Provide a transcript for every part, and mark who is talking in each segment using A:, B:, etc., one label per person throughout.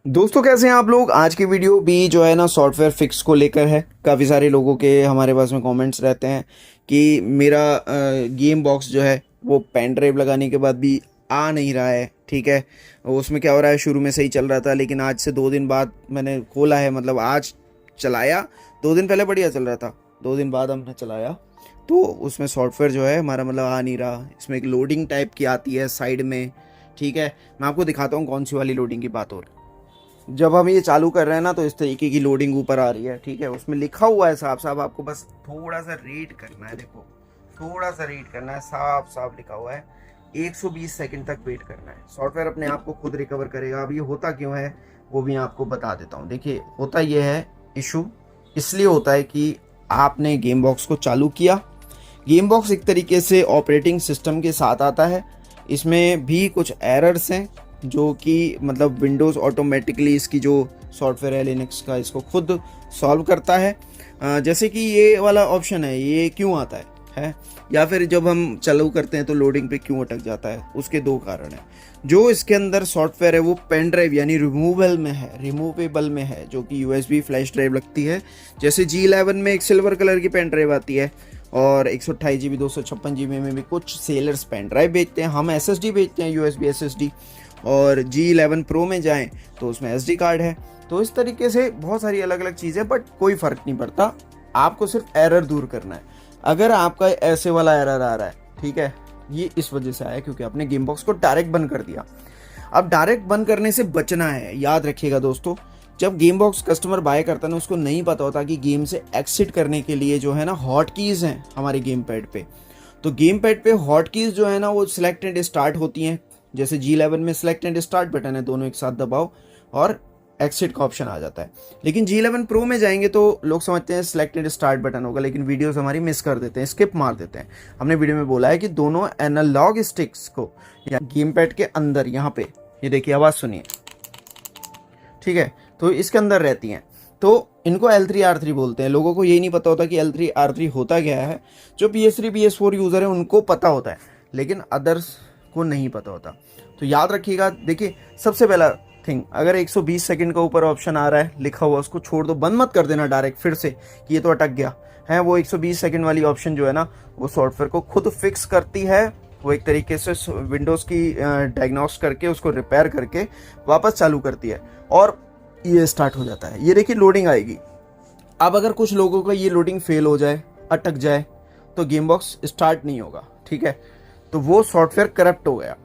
A: दोस्तों कैसे हैं आप लोग। आज की वीडियो भी जो है ना सॉफ्टवेयर फिक्स को लेकर है। काफ़ी सारे लोगों के हमारे पास में कमेंट्स रहते हैं कि मेरा गेम बॉक्स जो है वो पेन ड्राइव लगाने के बाद भी आ नहीं रहा है। ठीक है, उसमें क्या हो रहा है, शुरू में सही चल रहा था लेकिन आज से 2 दिन बाद मैंने खोला है, मतलब आज चलाया। 2 दिन पहले बढ़िया चल रहा था, 2 दिन बाद हमने चलाया तो उसमें सॉफ्टवेयर जो है हमारा मतलब आ नहीं रहा। इसमें एक लोडिंग टाइप की आती है साइड में। ठीक है, मैं आपको दिखाता हूँ कौन सी वाली लोडिंग की बात हो रही है। जब हम ये चालू कर रहे हैं ना तो इस तरीके की लोडिंग ऊपर आ रही है। ठीक है, उसमें लिखा हुआ है साफ साफ, आपको बस थोड़ा सा रीड करना है। देखो थोड़ा सा रीड करना है, साफ साफ लिखा हुआ है 120 सेकंड तक वेट करना है। सॉफ्टवेयर अपने आप को खुद रिकवर करेगा। अब ये होता क्यों है वो भी आपको बता देता हूँ। देखिए होता ये है, इशू इसलिए होता है कि आपने गेम बॉक्स को चालू किया। गेम बॉक्स एक तरीके से ऑपरेटिंग सिस्टम के साथ आता है। इसमें भी कुछ एरर्स हैं जो कि मतलब विंडोज़ ऑटोमेटिकली इसकी जो सॉफ्टवेयर है लिनक्स का इसको खुद सॉल्व करता है। जैसे कि ये वाला ऑप्शन है, ये क्यों आता है या फिर जब हम चालू करते हैं तो लोडिंग पे क्यों अटक जाता है, उसके 2 कारण हैं। जो इसके अंदर सॉफ्टवेयर है वो पेन ड्राइव यानी रिमूवेबल में है, जो कि यूएसबी फ्लैश ड्राइव लगती है। जैसे G11 में एक सिल्वर कलर की पेन ड्राइव आती है और 128 GB 256 GB में भी कुछ सेलर्स पेन ड्राइव बेचते हैं। हम SSD बेचते हैं, यूएसबी SSD। और G11 Pro में जाएं तो उसमें SD कार्ड है। तो इस तरीके से बहुत सारी अलग अलग चीज़ें, बट कोई फ़र्क नहीं पड़ता। आपको सिर्फ एरर दूर करना है। अगर आपका ऐसे वाला एरर आ रहा है, ठीक है, ये इस वजह से आया क्योंकि आपने गेम बॉक्स को डायरेक्ट बंद कर दिया। अब डायरेक्ट बंद करने से बचना है। याद रखिएगा दोस्तों, जब गेम बॉक्स कस्टमर बाय करता है ना, उसको नहीं पता होता कि गेम से एक्सिट करने के लिए जो है ना हॉट कीज़ हैं हमारे गेम पैड पे। तो गेम पैड पे हॉट कीज़ जो है ना वो सिलेक्ट एंड स्टार्ट होती हैं। जैसे G11 में सिलेक्ट एंड स्टार्ट बटन है, दोनों एक साथ दबाओ और एक्सिट का ऑप्शन आ जाता है। लेकिन G11 Pro में जाएंगे तो लोग समझते हैं सिलेक्ट एंड स्टार्ट बटन होगा, लेकिन वीडियोस हमारी मिस कर देते हैं, स्किप मार देते हैं। हमने वीडियो में बोला है कि दोनों एनालॉग स्टिक्स को या गेम पैड के अंदर, यहाँ पे ये देखिए, आवाज़ सुनिए, ठीक है, तो इसके अंदर रहती हैं। तो इनको L3 R3 बोलते हैं। लोगों को यही नहीं पता होता कि L3 R3 होता क्या है। जो PS3 PS4 यूज़र है उनको पता होता है, लेकिन अदर्स को नहीं पता होता। तो याद रखिएगा। देखिए सबसे पहला थिंग, अगर 120 सेकंड का ऊपर ऑप्शन आ रहा है लिखा हुआ, उसको छोड़ दो, बंद मत कर देना डायरेक्ट फिर से कि ये तो अटक गया है। वो 120 सेकंड वाली ऑप्शन जो है ना वो सॉफ्टवेयर को खुद फिक्स करती है। वो एक तरीके से विंडोज़ की डायग्नोस करके उसको रिपेयर करके वापस चालू करती है और ये स्टार्ट हो जाता है। ये देखिए लोडिंग आएगी। अब अगर कुछ लोगों का ये लोडिंग फेल हो जाए, अटक जाए, तो गेम बॉक्स स्टार्ट नहीं होगा। ठीक है, तो वो सॉफ्टवेयर करप्ट हो गया।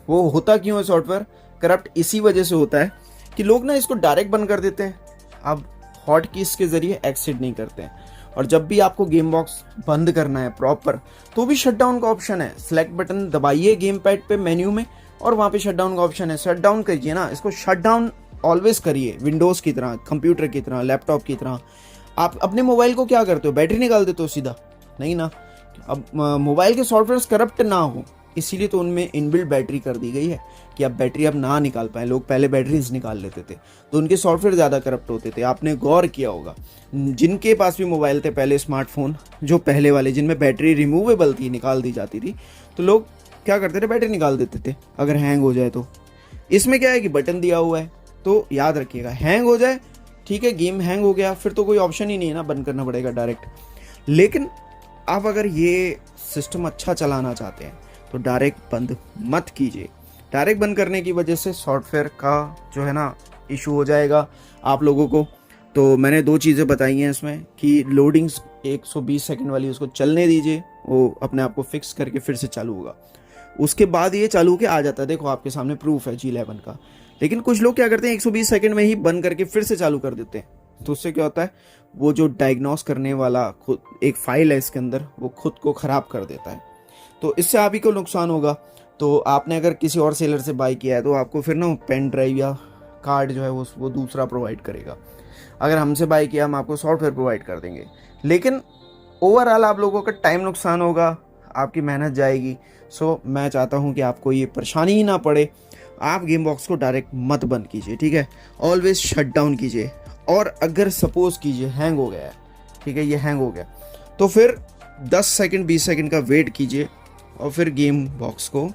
A: वो होता क्यों है सॉफ्टवेयर करप्ट? इसी वजह से होता है कि लोग ना इसको डायरेक्ट बंद कर देते हैं। अब हॉट कीज के जरिए एक्सिट नहीं करते हैं। और जब भी आपको गेम बॉक्स बंद करना है प्रॉपर, तो भी शटडाउन का ऑप्शन है। सेलेक्ट बटन दबाइए गेम पैड पे मेन्यू में और वहाँ पे शटडाउन का ऑप्शन है। शट डाउन करिए ना, इसको शट डाउन ऑलवेज करिए, विंडोज़ की तरह, कंप्यूटर की तरह, लैपटॉप की तरह। आप अपने मोबाइल को क्या करते हो, बैटरी निकाल देते हो सीधा? नहीं ना। अब मोबाइल के सॉफ्टवेयर करप्ट ना हो, इसीलिए तो उनमें इनबिल्ट बैटरी कर दी गई है कि आप बैटरी अब ना निकाल पाए। लोग पहले बैटरीज निकाल लेते थे तो उनके सॉफ्टवेयर ज़्यादा करप्ट होते थे। आपने गौर किया होगा, जिनके पास भी मोबाइल थे पहले, स्मार्टफोन जो पहले वाले जिनमें बैटरी रिमूवेबल थी, निकाल दी जाती थी, तो लोग क्या करते थे, बैटरी निकाल देते थे अगर हैंग हो जाए तो। इसमें क्या है कि बटन दिया हुआ है, तो याद रखिएगा, हैंग हो जाए, ठीक है, गेम हैंग हो गया, फिर तो कोई ऑप्शन ही नहीं है ना, बंद करना पड़ेगा डायरेक्ट। लेकिन आप अगर ये सिस्टम अच्छा चलाना चाहते हैं तो डायरेक्ट बंद मत कीजिए। डायरेक्ट बंद करने की वजह से सॉफ्टवेयर का जो है ना इशू हो जाएगा आप लोगों को। तो मैंने 2 चीज़ें बताई हैं इसमें कि लोडिंग्स 120 सेकंड वाली उसको चलने दीजिए, वो अपने आप को फिक्स करके फिर से चालू होगा। उसके बाद ये चालू होकर आ जाता है। देखो आपके सामने प्रूफ है G11 का। लेकिन कुछ लोग क्या करते हैं, 120 सेकंड में ही बंद करके फिर से चालू कर देते हैं। तो उससे क्या होता है, वो जो डायग्नोस करने वाला खुद एक फाइल है इसके अंदर, वो खुद को ख़राब कर देता है। तो इससे आप ही को नुकसान होगा। तो आपने अगर किसी और सेलर से बाई किया है तो आपको फिर ना पेन ड्राइव या कार्ड जो है वो दूसरा प्रोवाइड करेगा। अगर हमसे बाई किया, हम आपको सॉफ्टवेयर प्रोवाइड कर देंगे, लेकिन ओवरऑल आप लोगों का टाइम नुकसान होगा, आपकी मेहनत जाएगी। सो मैं चाहता हूँ कि आपको ये परेशानी ही ना पड़े। आप गेम बॉक्स को डायरेक्ट मत बंद कीजिए, ठीक है, ऑलवेज शट डाउन कीजिए। और अगर सपोज कीजिए हैंग हो गया है, ठीक है, ये हैंग हो गया, तो फिर 10 सेकंड 20 सेकंड का वेट कीजिए और फिर गेम बॉक्स को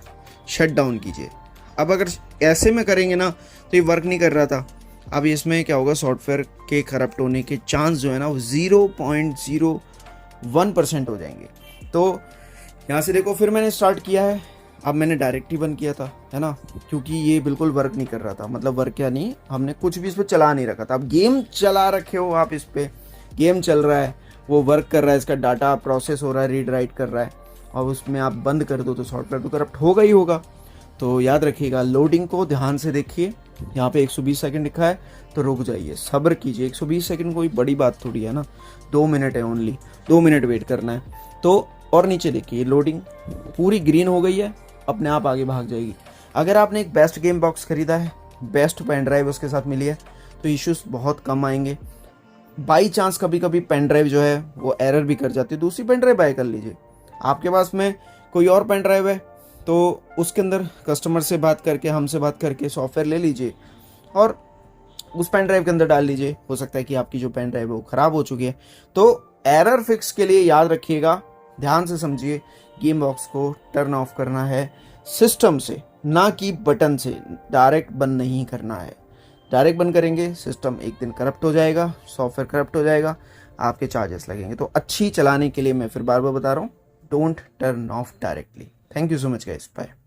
A: शट डाउन कीजिए। अब अगर ऐसे में करेंगे ना तो ये वर्क नहीं कर रहा था, अब इसमें क्या होगा, सॉफ्टवेयर के करप्ट होने के चांस जो है ना वो 0.01% हो जाएंगे। तो यहाँ से देखो, फिर मैंने स्टार्ट किया है। अब मैंने डायरेक्ट ही बंद किया था, है ना, क्योंकि ये बिल्कुल वर्क नहीं कर रहा था। मतलब वर्क क्या नहीं, हमने कुछ भी इस पर चला नहीं रखा था। अब गेम चला रखे हो आप, इस पर गेम चल रहा है, वो वर्क कर रहा है, इसका डाटा प्रोसेस हो रहा है, रीड राइट कर रहा है, और उसमें आप बंद कर दो तो सॉफ्टवेयर तो करप्ट होगा ही होगा। तो याद रखिएगा, लोडिंग को ध्यान से देखिए। यहाँ पे 120 सेकंड लिखा है तो रुक जाइए, सब्र कीजिए। 120 सेकंड कोई बड़ी बात थोड़ी है ना, 2 मिनट है ओनली, 2 मिनट वेट करना है। तो और नीचे देखिए, लोडिंग पूरी ग्रीन हो गई है, अपने आप आगे भाग जाएगी। अगर आपने एक बेस्ट गेम बॉक्स खरीदा है, बेस्ट पेन ड्राइव उसके साथ मिली है, तो इश्यूज बहुत कम आएंगे। बाई चांस कभी कभी पेन ड्राइव जो है वो एरर भी कर जाती है, दूसरी पेन ड्राइव बाय कर लीजिए। आपके पास में कोई और पेन ड्राइव है तो उसके अंदर कस्टमर से बात करके, हमसे बात करके सॉफ्टवेयर ले लीजिए और उस पेन ड्राइव के अंदर डाल लीजिए। हो सकता है कि आपकी जो पेन ड्राइव है वो ख़राब हो चुकी है। तो एरर फिक्स के लिए याद रखिएगा, ध्यान से समझिए, गेम बॉक्स को टर्न ऑफ करना है सिस्टम से, ना कि बटन से। डायरेक्ट बंद नहीं करना है। डायरेक्ट बंद करेंगे सिस्टम एक दिन करप्ट हो जाएगा, सॉफ्टवेयर करप्ट हो जाएगा, आपके चार्जेस लगेंगे। तो अच्छी चलाने के लिए मैं फिर बार बार बता रहा हूँ, don't turn off directly. Thank you so much guys, bye.